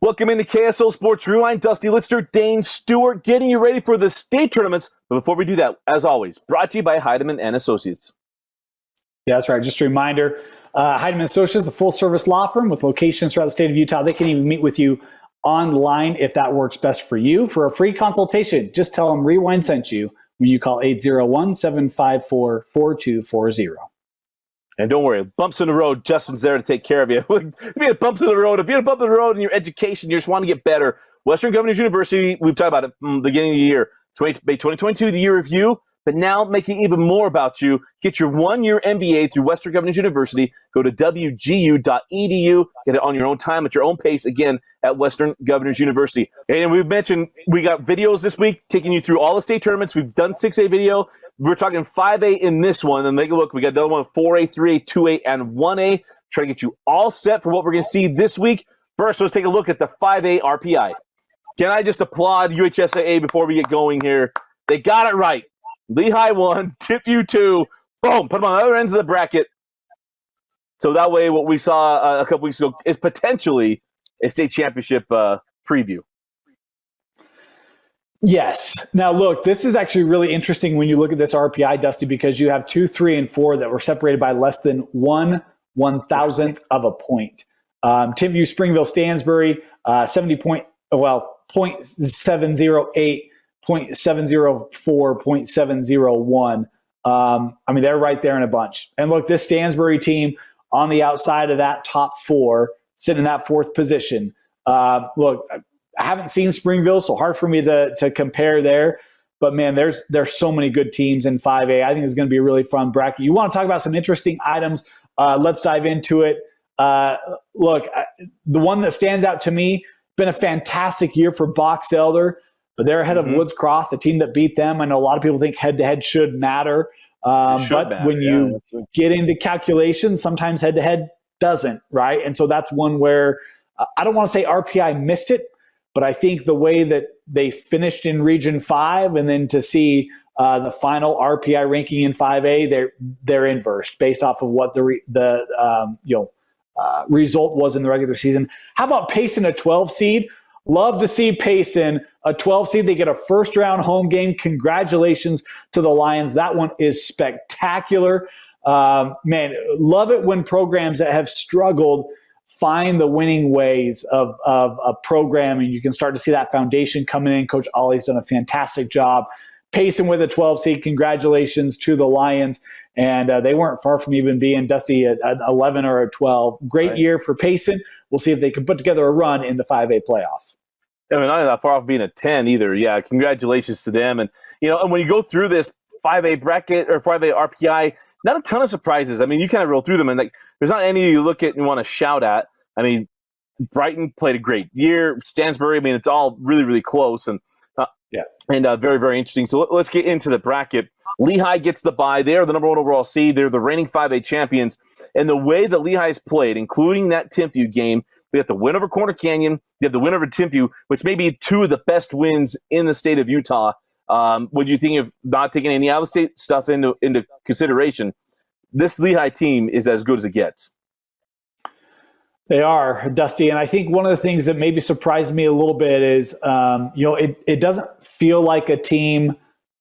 Welcome into KSL Sports Rewind. Dusty Lister, Dane Stewart, getting you ready for the state tournaments. But before we do that, as always, brought to you by Highland and Associates. Yeah, that's right. Just a reminder, Highland Associates, a full-service law firm with locations throughout the state of Utah. They can even meet with you online if that works best for you. For a free consultation, just tell them Rewind sent you when you call 801-754-4240. And don't worry, bumps in the road, Justin's there to take care of you. If you have bumps in the road, if you have a bump in the road in your education, you just want to get better, Western Governors University, we've talked about it from the beginning of the year, 2022, the year of you, but now making even more about you. Get your one-year MBA through Western Governors University. Go to wgu.edu. Get it on your own time, at your own pace, again, at Western Governors University. And we've mentioned we got videos this week taking you through all the state tournaments. We've done 6A video. We're talking 5A in this one. And take a look. We got another one of 4A, 3A, 2A, and 1A. Try to get you all set for what we're going to see this week. First, let's take a look at the 5A RPI. Can I just applaud UHSAA before we get going here? They got it right. Lehigh 1, Timpview 2. Boom, put them on the other ends of the bracket. So that way what we saw a couple weeks ago is potentially a state championship preview. Yes. Now, look, this is actually really interesting when you look at this RPI, Dusty, because you have 2, 3, and 4 that were separated by less than 1/1000th of a point. Timpview, Springville, Stansbury, 0.708, 0.704, 0.701. I mean, they're right there in a bunch. And look, this Stansbury team on the outside of that top 4, sitting in that 4th position. Look, I haven't seen Springville, so hard for me to compare there. But, man, there's so many good teams in 5A. I think it's going to be a really fun bracket. You want to talk about some interesting items? Let's dive into it. Look, the one that stands out to me, been a fantastic year for Box Elder, but they're ahead of Woods Cross, a team that beat them. I know a lot of people think head-to-head should matter. When you get into calculations, sometimes head-to-head doesn't, right? And so that's one where I don't want to say RPI missed it, but I think the way that they finished in Region 5 and then to see the final RPI ranking in 5A, they're inversed based off of what the result was in the regular season. How about Payson, a 12 seed? Love to see Payson, a 12 seed. They get a first-round home game. Congratulations to the Lions. That one is spectacular. Man, love it when programs that have struggled find the winning ways of a program, and you can start to see that foundation coming in. Coach Ollie's done a fantastic job. Payson with a 12 seed. Congratulations to the Lions. And they weren't far from even being Dusty at 11 or a 12. Great year for Payson. We'll see if they can put together a run in the 5A playoff. I mean, not that far off being a 10 either. Yeah, congratulations to them. And, and when you go through this 5A bracket or 5A RPI, not a ton of surprises. I mean, you kind of roll through them, and there's not any you look at and want to shout at. I mean, Brighton played a great year. Stansbury, I mean, it's all really, really close and very, very interesting. So let's get into the bracket. Lehigh gets the bye. They are the number 1 overall seed. They're the reigning 5A champions. And the way that Lehigh's played, including that Timpview game, we have the win over Corner Canyon. You have the win over Timpview, which may be 2 of the best wins in the state of Utah. When you think of not taking any out-of-state stuff into consideration, this Lehigh team is as good as it gets. They are, Dusty. And I think one of the things that maybe surprised me a little bit is, it doesn't feel like a team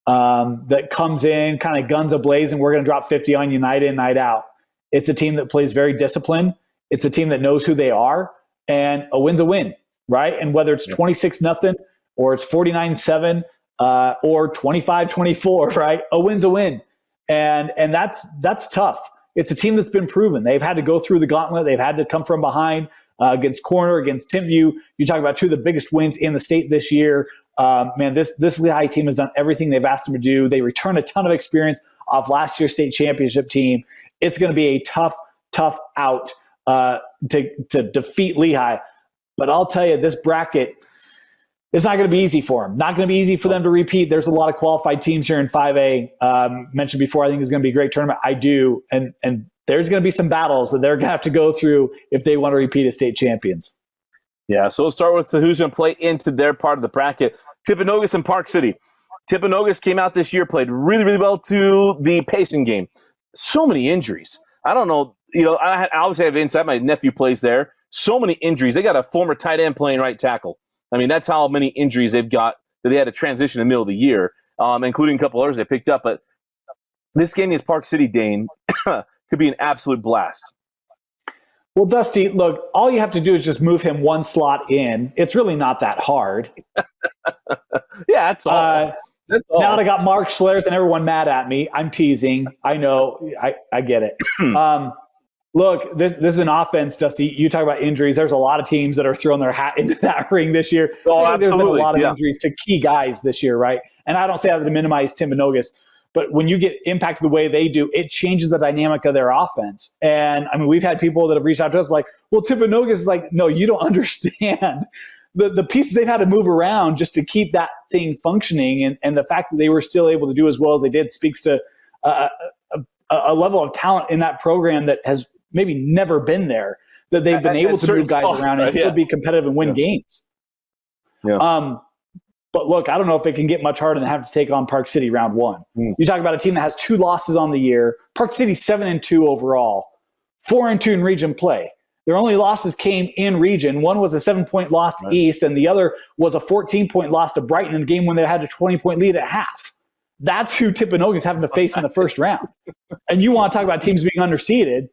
that comes in kind of guns a-blaze and we're going to drop 50 on you night in, night out. It's a team that plays very disciplined. It's a team that knows who they are, and a win's a win, right? And whether it's 26-0 or it's 49-7 or 25-24, right? A win's a win. And that's tough. It's a team that's been proven. They've had to go through the gauntlet. They've had to come from behind against Corner, against Timpview. You talk about 2 of the biggest wins in the state this year. Man, this Lehigh team has done everything they've asked them to do. They return a ton of experience off last year's state championship team. It's going to be a tough out to defeat Lehigh. But I'll tell you, this bracket, it's not going to be easy for them. Not going to be easy for them to repeat. There's a lot of qualified teams here in 5A. Mentioned before, I think it's going to be a great tournament. I do. And there's going to be some battles that they're going to have to go through if they want to repeat as state champions. Yeah, so let's start with who's going to play into their part of the bracket. Timpanogos and Park City. Timpanogos came out this year, played really, really well to the Payson game. So many injuries. I don't know. I obviously have insight. My nephew plays there. so many injuries. They got a former tight end playing right tackle. I mean, that's how many injuries they've got that they had to transition in the middle of the year, including a couple others they picked up. But this game against Park City, Dane, could be an absolute blast. Well, Dusty, look, all you have to do is just move him one slot in. It's really not that hard. Yeah, that's all. Now that I got Mark Schlereth and everyone mad at me, I'm teasing. I know. I get it. Look, this is an offense, Dusty. You talk about injuries. There's a lot of teams that are throwing their hat into that ring this year. Oh, absolutely. There's been a lot of injuries to key guys this year, right? And I don't say that to minimize Timpanogos, but when you get impacted the way they do, it changes the dynamic of their offense. And, I mean, we've had people that have reached out to us like, well, Timpanogos is like, no, you don't understand. The pieces they've had to move around just to keep that thing functioning, and the fact that they were still able to do as well as they did speaks to a level of talent in that program that has maybe never been there, that they've been able to move guys around and still be competitive and win games. Yeah. But look, I don't know if it can get much harder than having to take on Park City round one. You talk about a team that has 2 losses on the year. Park City 7-2 overall, 4-2 in region play. Their only losses came in region. One was a 7-point loss to East, and the other was a 14-point loss to Brighton in a game when they had a 20-point lead at half. That's who Timpanogos is having to face in the first round. And you want to talk about teams being underseeded.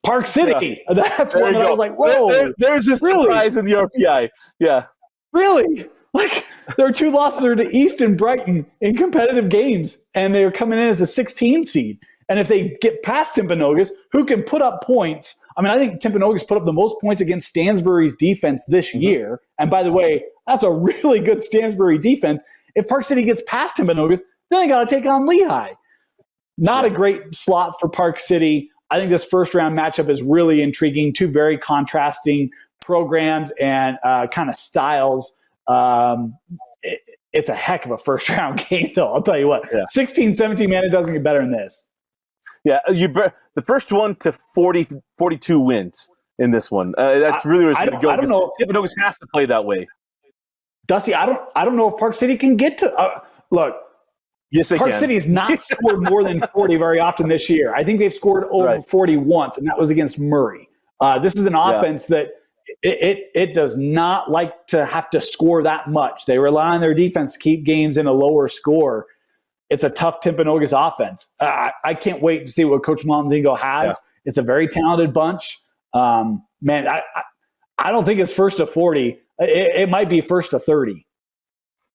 Park City. Yeah. That's one that I was like, whoa. There's a surprise in the RPI. Yeah. Really? Like, there are 2 losses to East and Brighton in competitive games, and they're coming in as a 16 seed. And if they get past Timpanogos, who can put up points? I mean, I think Timpanogos put up the most points against Stansbury's defense this year. And by the way, that's a really good Stansbury defense. If Park City gets past Timpanogos, then they got to take on Lehigh. Not a great slot for Park City. I think this first round matchup is really intriguing. 2 very contrasting programs and kind of styles. It's a heck of a first round game, though. I'll tell you what. 16-17, man, it doesn't get better than this. Yeah, the first one to 42 wins in this one. That's really where it's going to go. I don't know. Timpanogos has to play that way. Dusty, I don't know if Park City can get to look. Yes, they Park can. City has not scored more than 40 very often this year. I think they've scored over 40 once, and that was against Murray. This is an offense that it does not like to have to score that much. They rely on their defense to keep games in a lower score. It's a tough Timpanogos offense. I can't wait to see what Coach Monzingo has. Yeah. It's a very talented bunch. Man, I don't think it's first to 40. It might be first to 30.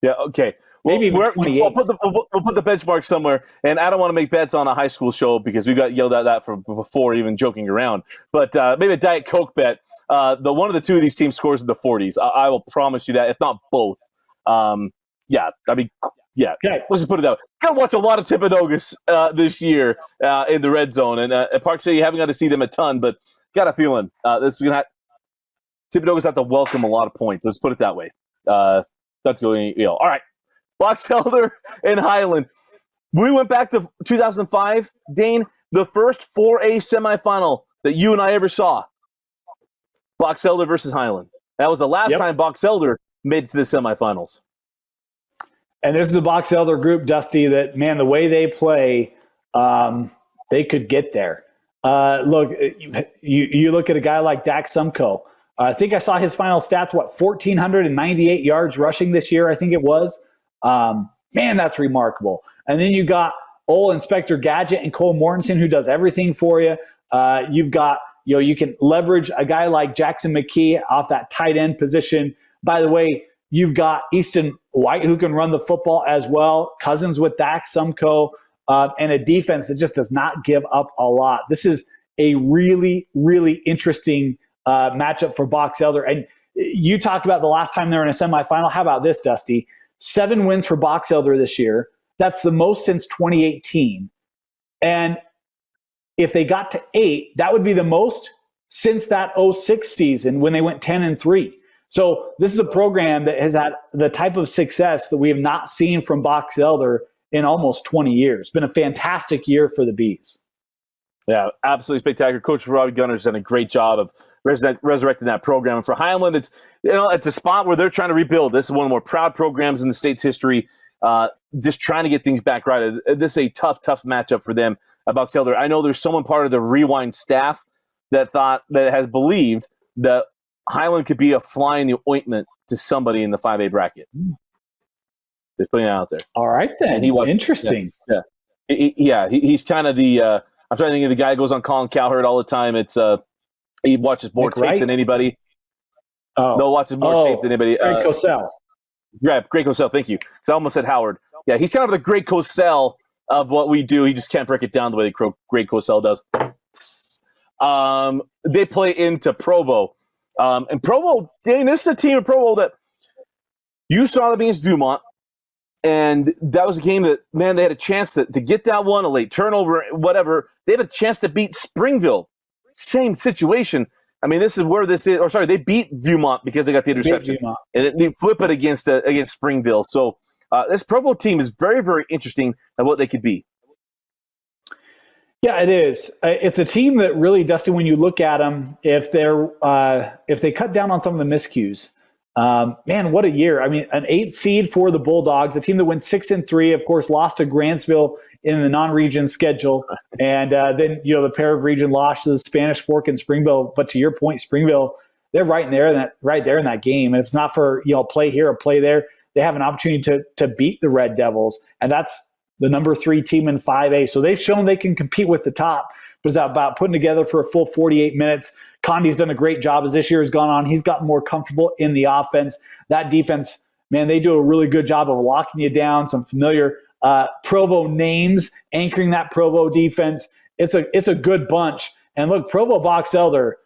Yeah, okay. Well, maybe even 28. We'll put the benchmark somewhere. And I don't want to make bets on a high school show because we got yelled at that from before, even joking around. But maybe a Diet Coke bet. The one of the 2 of these teams scores in the 40s. I will promise you that, if not both. Yeah, okay. Let's just put it that way. Got to watch a lot of Timpanogos this year in the red zone. And at Park City, haven't got to see them a ton, but got a feeling this is going to Timpanogos have to welcome a lot of points. Let's put it that way. That's going, all right. Box Elder and Highland. We went back to 2005, Dane, the first 4A semifinal that you and I ever saw. Box Elder versus Highland. That was the last time Box Elder made it to the semifinals. And this is a Box Elder group, Dusty, that, man, the way they play, they could get there. Look, you look at a guy like Dak Sumko. I think I saw his final stats, 1,498 yards rushing this year, I think it was. Man, that's remarkable. And then you got old Inspector Gadget and Cole Mortensen, who does everything for you. You've got, you can leverage a guy like Jackson McKee off that tight end position. By the way, you've got Easton White, who can run the football as well. Cousins with Dak Sumko, and a defense that just does not give up a lot. This is a really, really interesting matchup for Box Elder. And you talked about the last time they were in a semifinal. How about this, Dusty? 7 wins for Box Elder this year. That's the most since 2018. And if they got to 8, that would be the most since that 06 season when they went 10-3. So this is a program that has had the type of success that we have not seen from Box Elder in almost 20 years. It's been a fantastic year for the Bees. Yeah, absolutely spectacular. Coach Robbie Gunner's done a great job of resurrecting that program. And for Highland, it's a spot where they're trying to rebuild. This is one of the more proud programs in the state's history, just trying to get things back right. This is a tough matchup for them. Box Elder, I know there's someone part of the Rewind staff that has believed that Highland could be a fly in the ointment to somebody in the 5A bracket. Just putting it out there. All right, then. Interesting. He's kind of the I'm trying to think of the guy who goes on Colin Cowherd all the time. It's he watches more tape than anybody. Watches more tape than anybody. Greg Cosell. Yeah, Greg Cosell, thank you. Because I almost said Howard. Yeah, he's kind of the Greg Cosell of what we do. He just can't break it down the way Greg Cosell does. They play into Provo. And Provo, Dane, this is a team of Provo that you saw them against Viewmont. And that was a game that, man, they had a chance to get that one, a late turnover, whatever. They had a chance to beat Springville. Same situation. I mean, this is where this is. Or sorry, they beat Viewmont because they got the interception. And they flip it against Springville. So this Provo team is very, very interesting at what they could be. Yeah, it is. It's a team that really, Dusty, when you look at them, if they cut down on some of the miscues, man, what a year. I mean, an 8 seed for the Bulldogs, a team that went 6-3, of course, lost to Grantsville in the non-region schedule. And then, the pair of region losses, Spanish Fork and Springville. But to your point, Springville, they're right there in that game. And if it's not for, play here or play there, they have an opportunity to beat the Red Devils. And that's the number 3 team in 5A. So they've shown they can compete with the top. But it's about putting together for a full 48 minutes. Condi's done a great job as this year has gone on. He's gotten more comfortable in the offense. That defense, man, they do a really good job of locking you down. Some familiar Provo names anchoring that Provo defense. It's a good bunch. And look, Provo Box Elder,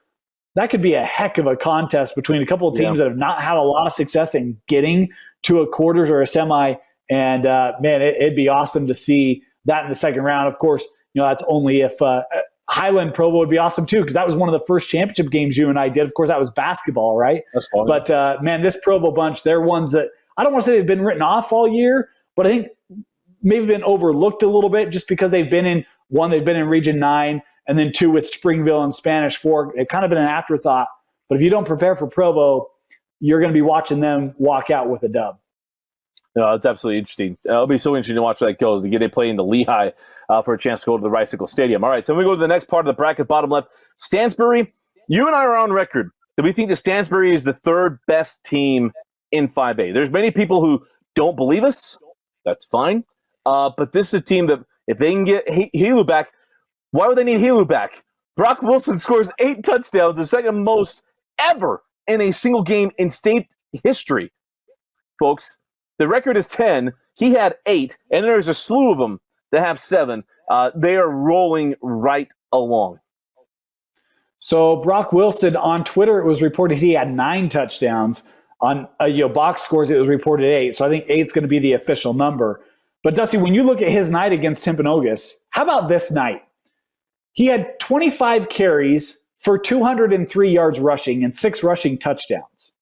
that could be a heck of a contest between a couple of teams that have not had a lot of success in getting to a quarters or a semi. And, man, it'd be awesome to see that in the second round. Of course, that's only if Highland Provo would be awesome too, because that was one of the first championship games you and I did. Of course, that was basketball, right? That's fun. But, man, this Provo bunch, they're ones that I don't want to say they've been written off all year, but I think maybe been overlooked a little bit just because they've been in Region 9, and then 2 with Springville and Spanish Fork. They've kind of been an afterthought. But if you don't prepare for Provo, you're going to be watching them walk out with a dub. No, it's absolutely interesting. It'll be so interesting to watch where that goes. They play into Lehigh for a chance to go to the Bicycle Stadium. All right, so we go to the next part of the bracket, bottom left. Stansbury, you and I are on record that we think that Stansbury is the 3rd best team in 5A. There's many people who don't believe us. That's fine. But this is a team that if they can get Helu back, why would they need Helu back? Brock Wilson scores 8 touchdowns, the second most ever in a single game in state history. Folks, the record is 10. He had 8, and there's a slew of them that have 7. They are rolling right along. So Brock Wilson, on Twitter, it was reported he had 9 touchdowns. On box scores, it was reported 8. So I think 8 is going to be the official number. But Dusty, when you look at his night against Timpanogos, how about this night? He had 25 carries for 203 yards rushing and 6 rushing touchdowns.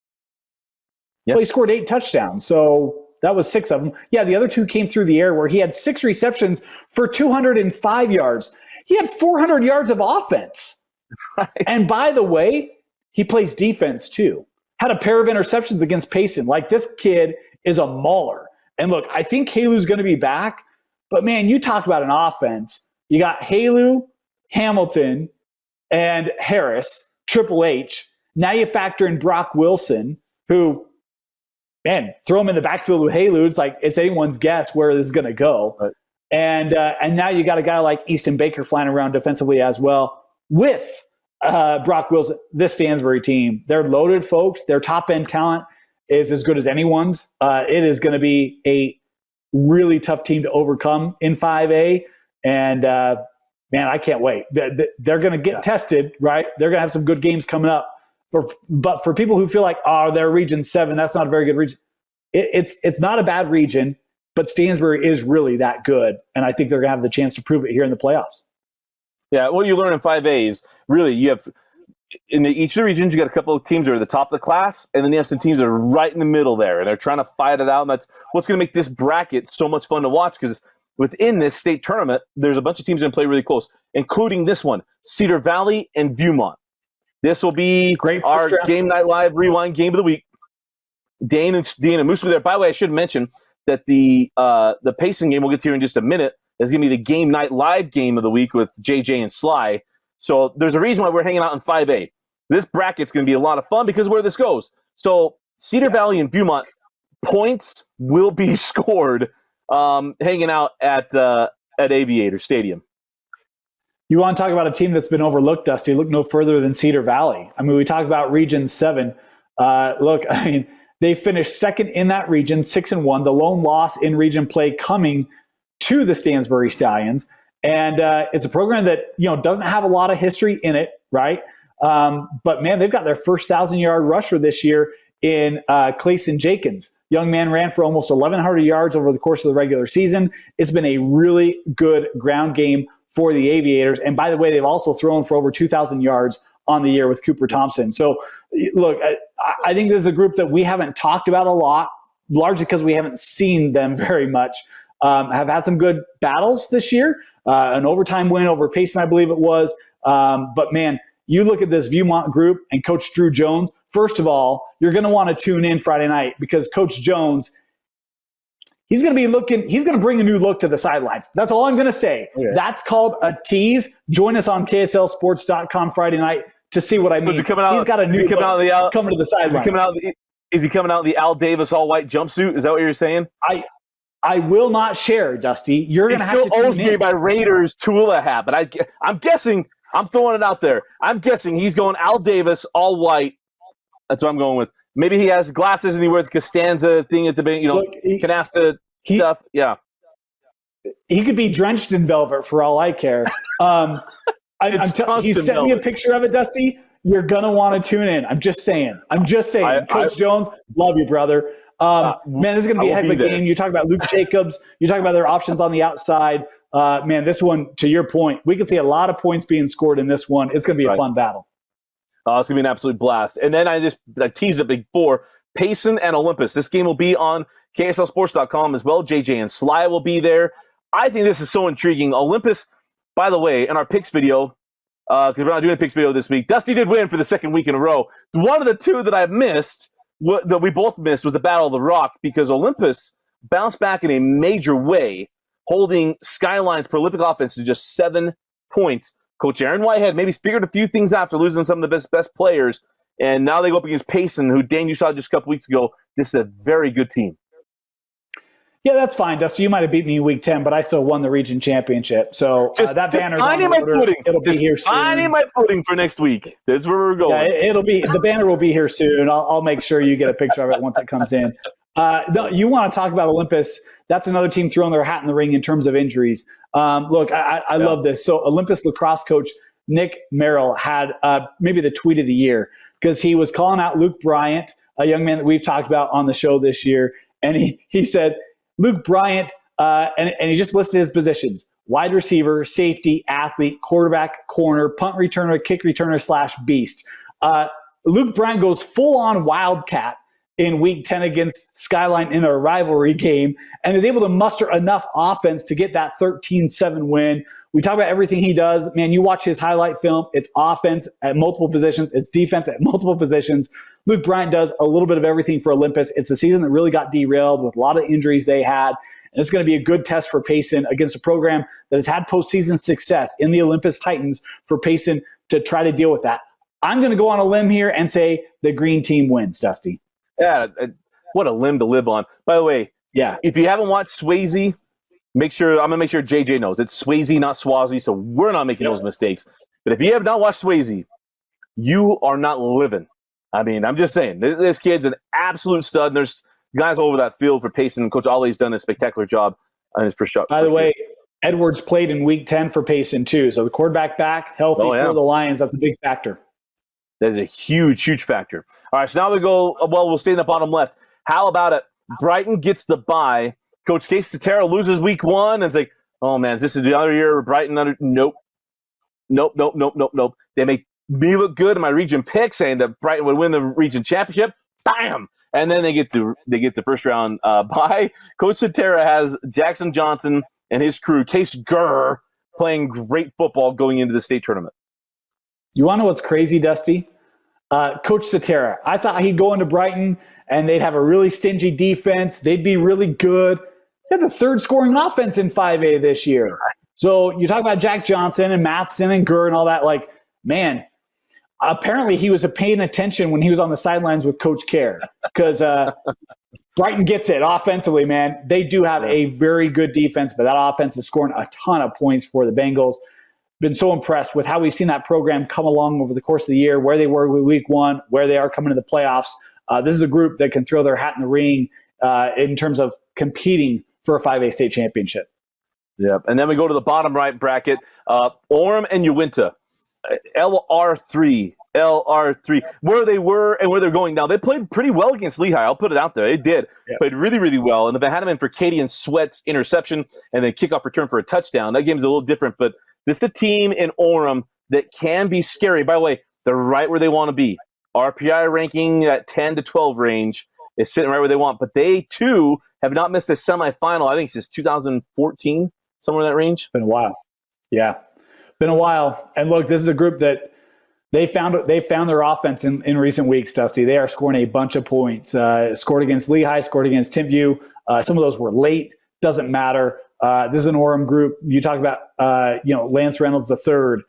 Yep. Well, he scored 8 touchdowns, so that was 6 of them. Yeah, the other 2 came through the air where he had 6 receptions for 205 yards. He had 400 yards of offense. Right. And by the way, he plays defense too. Had a pair of interceptions against Payson. Like, this kid is a mauler. And look, I think Halu's going to be back. But, man, you talk about an offense. You got Halu, Hamilton, and Harris, Triple H. Now you factor in Brock Wilson, who, man, throw him in the backfield with Halu. It's like it's anyone's guess where this is going to go. Right. And now you got a guy like Easton Baker flying around defensively as well with Brock Wilson. This Stansbury team, they're loaded, folks. Their top-end talent is as good as anyone's. It is going to be a really tough team to overcome in 5A. And, man, I can't wait. They're going to get tested, right? They're going to have some good games coming up. But for people who feel like, they're Region 7, that's not a very good region. It's not a bad region, but Stansbury is really that good. And I think they're going to have the chance to prove it here in the playoffs. Yeah, what you learn in 5A is really you have in each of the regions, you got a couple of teams that are at the top of the class, and then you have some teams that are right in the middle there, and they're trying to fight it out. And that's what's going to make this bracket so much fun to watch, because within this state tournament, there's a bunch of teams going to play really close, including this one, Cedar Valley and Viewmont. This will be our Game Night Live Rewind Game of the Week. Dane and Moose will be there. By the way, I should mention that the Payson game we'll get to here in just a minute is going to be the Game Night Live Game of the Week with JJ and Sly. So there's a reason why we're hanging out in 5A. This bracket's going to be a lot of fun because where this goes. So Cedar Valley and Viewmont, points will be scored hanging out at Aviator Stadium. You want to talk about a team that's been overlooked, Dusty? Look no further than Cedar Valley. I mean, we talk about Region 7. Look, I mean, they finished second in that region, 6-1. The lone loss in region play coming to the Stansbury Stallions. And it's a program that, doesn't have a lot of history in it, right? But, man, they've got their first 1,000-yard rusher this year in Clayson Jenkins. Young man ran for almost 1,100 yards over the course of the regular season. It's been a really good ground game for the Aviators. And by the way, they've also thrown for over 2,000 yards on the year with Cooper Thompson. So, look, I think this is a group that we haven't talked about a lot, largely because we haven't seen them very much. Have had some good battles this year, an overtime win over Payson, I believe it was. But, man, you look at this Viewmont group and Coach Drew Jones. First of all, you're going to want to tune in Friday night because Coach Jones, he's going to bring a new look to the sidelines. That's all I'm going to say. Okay. That's called a tease. Join us on KSLSports.com Friday night to see what I mean. He's got a new look coming to the sideline. Is he coming out in the Al Davis all-white jumpsuit? Is that what you're saying? I will not share, Dusty. You're going to have to tune in. He still owes me my Raiders Tula hat, but I'm guessing, I'm throwing it out there. I'm guessing he's going Al Davis all-white. That's what I'm going with. Maybe he has glasses and he wears the Costanza thing at the canasta stuff. Yeah. He could be drenched in velvet for all I care. He sent me a picture of it, Dusty. You're going to want to tune in. I'm just saying. Coach Jones, love you, brother. Man, this is going to be a heck of a game. You talk about Luke Jacobs. You talk about their options on the outside. Man, this one, to your point, we can see a lot of points being scored in this one. It's going to be a fun battle. It's going to be an absolute blast. And then I teased it before, Payson and Olympus. This game will be on KSLSports.com as well. JJ and Sly will be there. I think this is so intriguing. Olympus, by the way, in our picks video, because we're not doing a picks video this week, Dusty did win for the second week in a row. One of the two that I missed, that we both missed, was the Battle of the Rock, because Olympus bounced back in a major way, holding Skyline's prolific offense to just 7 points. Coach Aaron Whitehead maybe figured a few things out after losing some of the best players, and now they go up against Payson, who, Dan, you saw just a couple weeks ago. This is a very good team. Yeah, that's fine, Dusty. You might have beat me in week 10, but I still won the region championship. So that banner's on the order. It'll be here soon. Finding my footing for next week. That's where we're going. Yeah, the banner will be here soon. I'll make sure you get a picture of it once it comes in. No, you want to talk about Olympus. That's another team throwing their hat in the ring in terms of injuries. Look, I love this. So Olympus lacrosse coach Nick Merrill had maybe the tweet of the year, because he was calling out Luke Bryant, a young man that we've talked about on the show this year. And he said, Luke Bryant, and he just listed his positions: wide receiver, safety, athlete, quarterback, corner, punt returner, kick returner / beast. Luke Bryant goes full-on Wildcat in week 10 against Skyline in their rivalry game and is able to muster enough offense to get that 13-7 win. We talk about everything he does. Man, you watch his highlight film. It's offense at multiple positions. It's defense at multiple positions. Luke Bryant does a little bit of everything for Olympus. It's a season that really got derailed with a lot of injuries they had. And it's going to be a good test for Payson against a program that has had postseason success in the Olympus Titans, for Payson to try to deal with that. I'm going to go on a limb here and say the green team wins, Dusty. Yeah, what a limb to live on. By the way, if you haven't watched Swayze, I'm going to make sure JJ knows. It's Swayze, not Swazi, so we're not making those mistakes. But if you have not watched Swayze, you are not living. I mean, I'm just saying, this kid's an absolute stud. And there's guys all over that field for Payson. Coach Ollie's done a spectacular job on his first shot. By the way, Edwards played in week 10 for Payson too. So the quarterback back, healthy for the Lions. That's a big factor. That is a huge, huge factor. All right, so now we go, we'll stay in the bottom left. How about it? Brighton gets the bye. Coach Cedar loses week 1, and it's like, oh, man, is this another year of Brighton? Nope. They make me look good in my region pick, saying that Brighton would win the region championship. Bam! And then they get the first round bye. Coach Cedar has Jackson Johnson and his crew, Case Gurr, playing great football going into the state tournament. You want to know what's crazy, Dusty? Coach Cedar, I thought he'd go into Brighton and they'd have a really stingy defense. They'd be really good. They had the third scoring offense in 5A this year. So you talk about Jack Johnson and Matheson and Gurr and all that. Like, man, apparently he was paying attention when he was on the sidelines with Coach Kerr, because Brighton gets it offensively, man. They do have a very good defense, but that offense is scoring a ton of points for the Bengals. Been so impressed with how we've seen that program come along over the course of the year, where they were with week one, where they are coming to the playoffs. This is a group that can throw their hat in the ring in terms of competing for a 5A state championship. Yep. And then we go to the bottom right bracket. Orem and Uinta, LR3, where they were and where they're going now. They played pretty well against Lehigh. I'll put it out there. They did. Yep. Played really, really well. And if they had them in for Katie and Sweat's interception and then kickoff return for a touchdown, that game's a little different. But this is a team in Orem that can be scary. By the way, they're right where they want to be. RPI ranking at 10 to 12 range is sitting right where they want. But they, too, have not missed a semifinal, I think, since 2014, somewhere in that range. Been a while. Yeah. Been a while. And look, this is a group that they found their offense in recent weeks, Dusty. They are scoring a bunch of points. Scored against Lehigh, scored against Timpview. Some of those were late. Doesn't matter. This is an Orem group. You talk about Lance Reynolds III.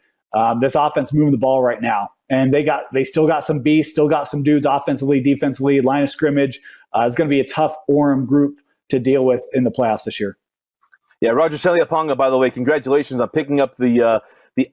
This offense moving the ball right now. And they still got some beasts, still got some dudes offensively, defensively, line of scrimmage. It's going to be a tough Orem group to deal with in the playoffs this year. Yeah, Roger Seliaponga, by the way, congratulations on picking up the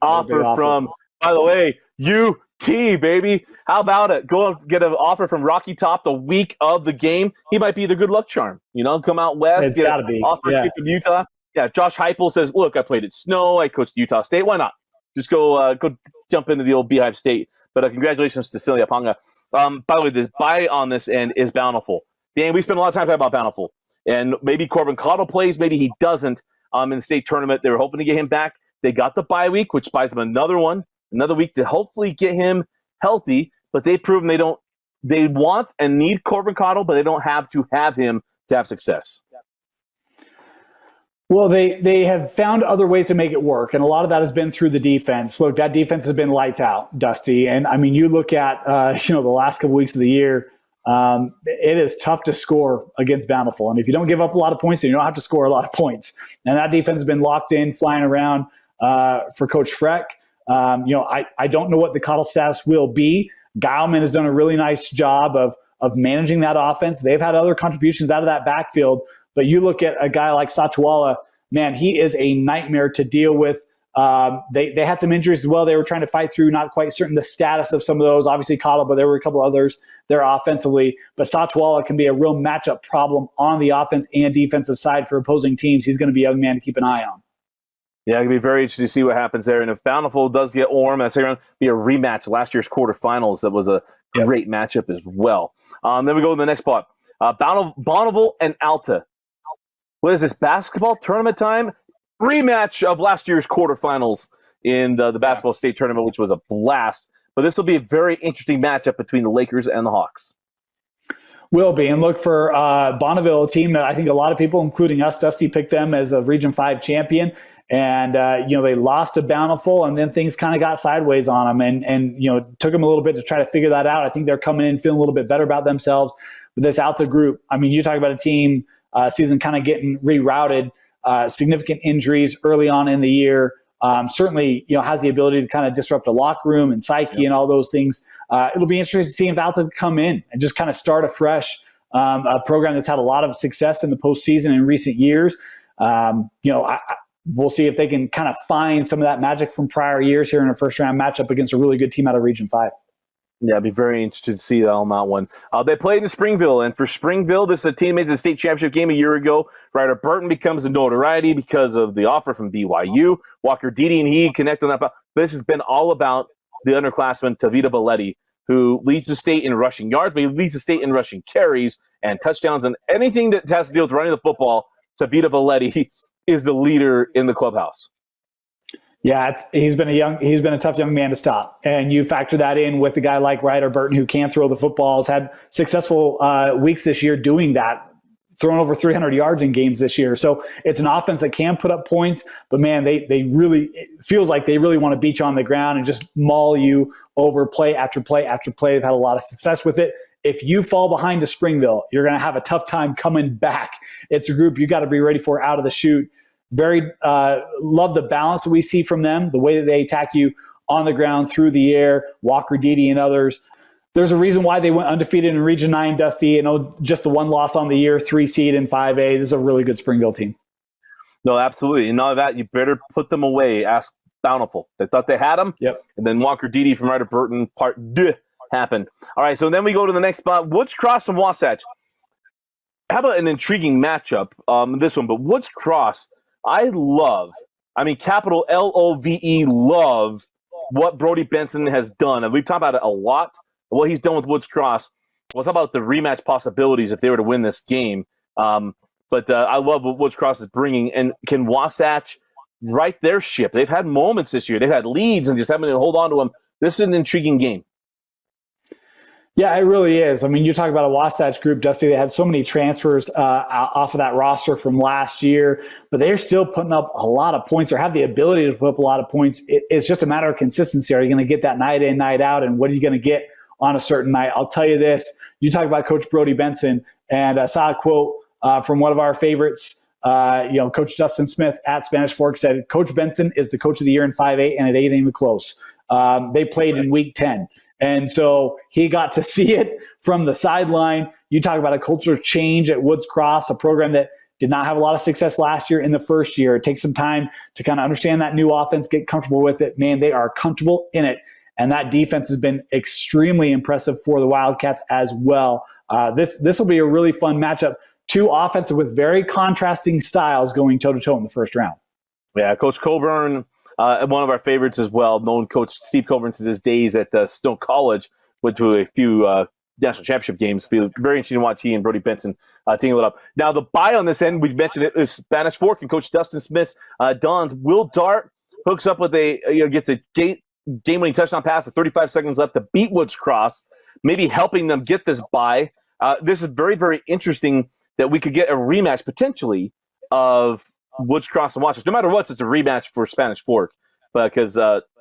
offer from, by the way, UT, baby. How about it? Go and get an offer from Rocky Top the week of the game. He might be the good luck charm. Come out west, it's got to be. Offer from Utah. Yeah, Josh Heupel says, look, I played at Snow. I coached Utah State. Why not? Just go jump into the old Beehive State. But congratulations to Seliaponga. By the way, the buy on this end is Bountiful. Dan, we spent a lot of time talking about Bountiful. And maybe Corbin Cottle plays, maybe he doesn't in the state tournament. They were hoping to get him back. They got the bye week, which buys them another week to hopefully get him healthy. But they've proven they want and need Corbin Cottle, but they don't have to have him to have success. Well, they have found other ways to make it work, and a lot of that has been through the defense. Look, that defense has been lights out, Dusty. And, I mean, you look at, the last couple weeks of the year, it is tough to score against Bountiful. And if you don't give up a lot of points, then you don't have to score a lot of points. And that defense has been locked in, flying around for Coach Freck. I don't know what the Cottle status will be. Geilman has done a really nice job of managing that offense. They've had other contributions out of that backfield. But you look at a guy like Satuala, man, he is a nightmare to deal with. They had some injuries as well. They were trying to fight through, not quite certain the status of some of those. Obviously, Cottle, but there were a couple others there offensively. But Satuala can be a real matchup problem on the offense and defensive side for opposing teams. He's going to be a young man to keep an eye on. Yeah, it's going to be very interesting to see what happens there. And if Bountiful does get Orem, that's going to be a rematch. Last year's quarterfinals, that was a great matchup as well. Then we go to the next spot. Bonneville and Alta. What is this, basketball tournament time? Rematch of last year's quarterfinals in the basketball state tournament, which was a blast. But this will be a very interesting matchup between the Lakers and the Hawks. Will be. And look, for Bonneville, a team that I think a lot of people, including us, Dusty, picked them as a Region 5 champion. And, they lost to Bountiful, and then things kind of got sideways on them. And it took them a little bit to try to figure that out. I think they're coming in feeling a little bit better about themselves. But this Alta group, I mean, you talk about a team season kind of getting rerouted, significant injuries early on in the year. Certainly, has the ability to kind of disrupt a locker room and psyche and all those things. It'll be interesting to see if Alta come in and just kind of start afresh. A program that's had a lot of success in the postseason in recent years. We'll see if they can kind of find some of that magic from prior years here in a first-round matchup against a really good team out of Region 5. Yeah, I'd be very interested to see that on that one. They played in Springville, and for Springville, this is a team made the state championship game a year ago. Ryder Burton becomes a notoriety because of the offer from BYU. Walker Didi and he connect on that. But this has been all about the underclassman, Tavita Valetti, who leads the state in rushing yards, but he leads the state in rushing carries and touchdowns. And anything that has to do with running the football, Tavita Valetti is the leader in the clubhouse. Yeah, he's been a tough young man to stop. And you factor that in with a guy like Ryder Burton, who can throw the football, has had successful weeks this year doing that, thrown over 300 yards in games this year. So it's an offense that can put up points, but man, they really, it feels like they really want to beat you on the ground and just maul you over play after play after play. They've had a lot of success with it. If you fall behind to Springville, you're going to have a tough time coming back. It's a group you got to be ready for out of the chute. Very love the balance that we see from them, the way that they attack you on the ground, through the air, Walker Deedy and others. There's a reason why they went undefeated in Region 9, Dusty. Just the one loss on the year, 3 seed in 5A. This is a really good Springville team. No, absolutely. And all that, you better put them away. Ask Bountiful. They thought they had them. Yep. And then Walker Deedy from Ryder Burton, part D, happened. All right, so then we go to the next spot. Woods Cross and Wasatch. How about an intriguing matchup, this one? But Woods Cross, capital Love, love what Brody Benson has done. And we've talked about it a lot, what he's done with Woods Cross. We'll talk about the rematch possibilities if they were to win this game. But I love what Woods Cross is bringing. And can Wasatch right their ship? They've had moments this year. They've had leads and just having to hold on to them. This is an intriguing game. Yeah, it really is. I mean, you talk about a Wasatch group, Dusty. They had so many transfers off of that roster from last year, but they're still putting up a lot of points or have the ability to put up a lot of points. It's just a matter of consistency. Are you going to get that night in, night out, and what are you going to get on a certain night? I'll tell you this. You talk about Coach Brody Benson, and I saw a quote from one of our favorites. Coach Dustin Smith at Spanish Fork said, Coach Benson is the coach of the year in 5A, and it ain't even close. They played in week 10. And so he got to see it from the sideline. You talk about a culture change at Woods Cross, a program that did not have a lot of success last year in the first year. It takes some time to kind of understand that new offense, get comfortable with it. Man, they are comfortable in it. And that defense has been extremely impressive for the Wildcats as well. This will be a really fun matchup. Two offensive with very contrasting styles going toe-to-toe in the first round. Yeah, Coach Coburn, one of our favorites as well, known Coach Steve Coburn since his days at Snow College, went to a few national championship games. It'll be very interesting to watch he and Brody Benson teaming it up. Now, the buy on this end, we mentioned it, is Spanish Fork and Coach Dustin Smith's Dons. Will Dart hooks up with gets a game-winning touchdown pass with 35 seconds left to beat Woods Cross, maybe helping them get this buy. This is very, very interesting that we could get a rematch potentially of Woods Cross and Wasatch. No matter what, it's a rematch for Spanish Fork because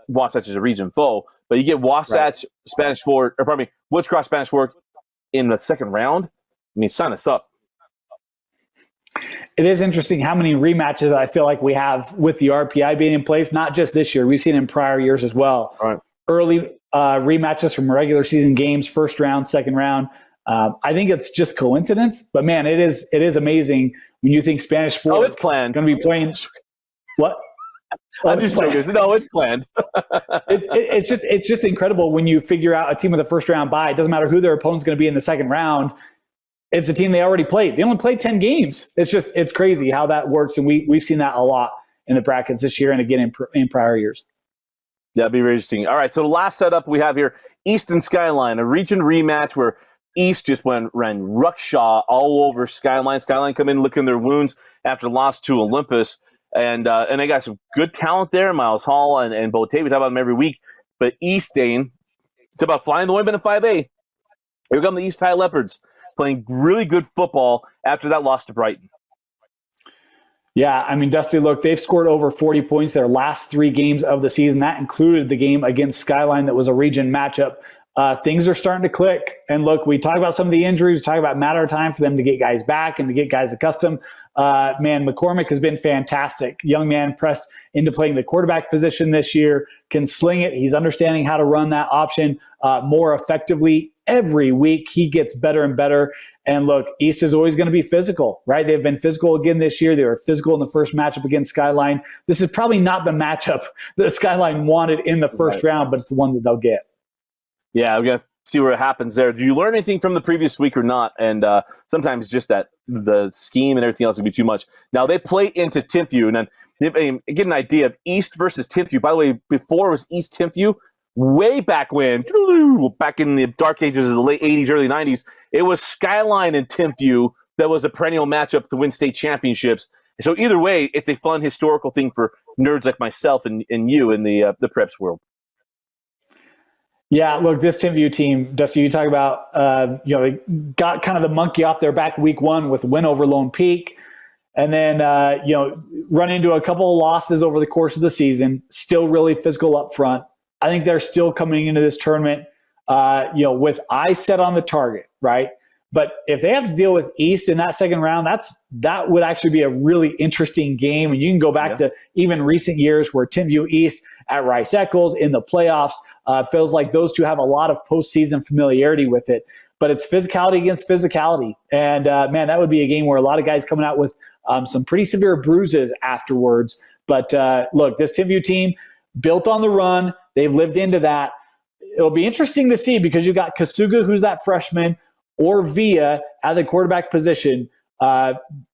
Wasatch is a region foe. But you get Wasatch, Spanish Fork, Woods Cross, Spanish Fork in the second round. I mean, sign us up. It is interesting how many rematches I feel like we have with the RPI being in place, not just this year. We've seen in prior years as well. Right. Early rematches from regular season games, first round, second round. I think it's just coincidence, but man, it is amazing when you think Spanish Fork. Oh, it's planned. Going to be playing. What? I'm just playing. No, it's planned. It's just incredible when you figure out a team with a first round bye. It doesn't matter who their opponent's going to be in the second round. It's a team they already played. They only played 10 games. It's crazy how that works, and we've seen that a lot in the brackets this year and again in prior years. Yeah, it'd be very interesting. All right, so the last setup we have here, East and Skyline, a region rematch where East just ran ruckshaw all over Skyline. Skyline come in licking their wounds after loss to Olympus. And they got some good talent there, Miles Hall and Bo Tate. We talk about them every week. But East, Dane, it's about flying the wind in 5A. Here come the East High Leopards playing really good football after that loss to Brighton. Yeah, I mean, Dusty, look, they've scored over 40 points their last 3 games of the season. That included the game against Skyline that was a region matchup. Things are starting to click. And look, we talk about some of the injuries. We talk about matter of time for them to get guys back and to get guys accustomed. Man, McCormick has been fantastic. Young man pressed into playing the quarterback position this year, can sling it. He's understanding how to run that option more effectively every week. He gets better and better. And look, East is always going to be physical, right? They've been physical again this year. They were physical in the first matchup against Skyline. This is probably not the matchup that Skyline wanted in the first round, but it's the one that they'll get. Yeah, we're going to see what happens there. Did you learn anything from the previous week or not? And sometimes just that the scheme and everything else would be too much. Now, they play into Timpview. And then get an idea of East versus Timpview. By the way, before it was East Timpview, way back when, back in the dark ages of the late 80s, early 90s, it was Skyline and Timpview that was a perennial matchup to win state championships. And so either way, it's a fun historical thing for nerds like myself and you in the preps world. Yeah, look, this Timpview team, Dusty, you talk about, they got kind of the monkey off their back week 1 with a win over Lone Peak, and then, run into a couple of losses over the course of the season, still really physical up front. I think they're still coming into this tournament, with eyes set on the target, right? But if they have to deal with East in that second round, that would actually be a really interesting game. And you can go back to even recent years where Timpview East at Rice Eccles, in the playoffs. Feels like those two have a lot of postseason familiarity with it. But it's physicality against physicality. And, man, that would be a game where a lot of guys coming out with some pretty severe bruises afterwards. But, look, this Timpview team built on the run. They've lived into that. It'll be interesting to see because you got Kasuga, who's that freshman, or Villa at the quarterback position.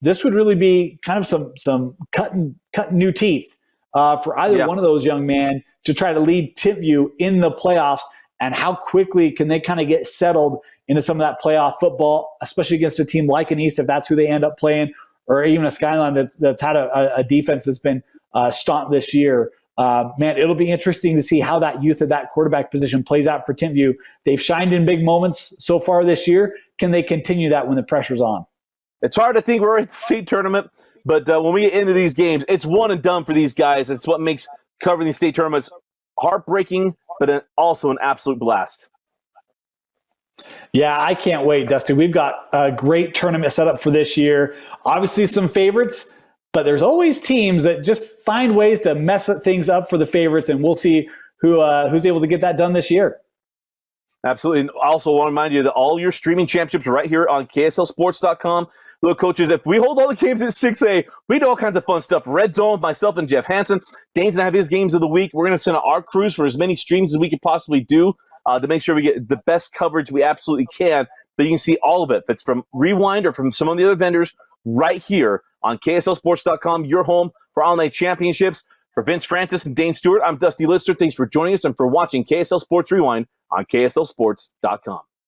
This would really be kind of some cutting new teeth for either one of those young men to try to lead Timpview in the playoffs. And how quickly can they kind of get settled into some of that playoff football, especially against a team like an East, if that's who they end up playing, or even a Skyline that's had a defense that's been staunch this year. Man, it'll be interesting to see how that youth at that quarterback position plays out for Timpview. They've shined in big moments so far this year. Can they continue that when the pressure's on? It's hard to think we're at the state tournament, but when we get into these games, it's one and done for these guys. It's what makes covering these state tournaments heartbreaking, but also an absolute blast. Yeah, I can't wait, Dusty. We've got a great tournament set up for this year. Obviously some favorites, but there's always teams that just find ways to mess things up for the favorites, and we'll see who's able to get that done this year. Absolutely. And also want to remind you that all your streaming championships are right here on KSLSports.com. Look, coaches, if we hold all the games at 6A, we do all kinds of fun stuff. Red Zone, myself and Jeff Hansen. Dane's going to have his games of the week. We're going to send out our crews for as many streams as we could possibly do to make sure we get the best coverage we absolutely can. But you can see all of it. If it's from Rewind or from some of the other vendors right here on KSLSports.com, your home for all-night championships. For Vince Francis and Dane Stewart, I'm Dusty Lister. Thanks for joining us and for watching KSL Sports Rewind on KSLSports.com.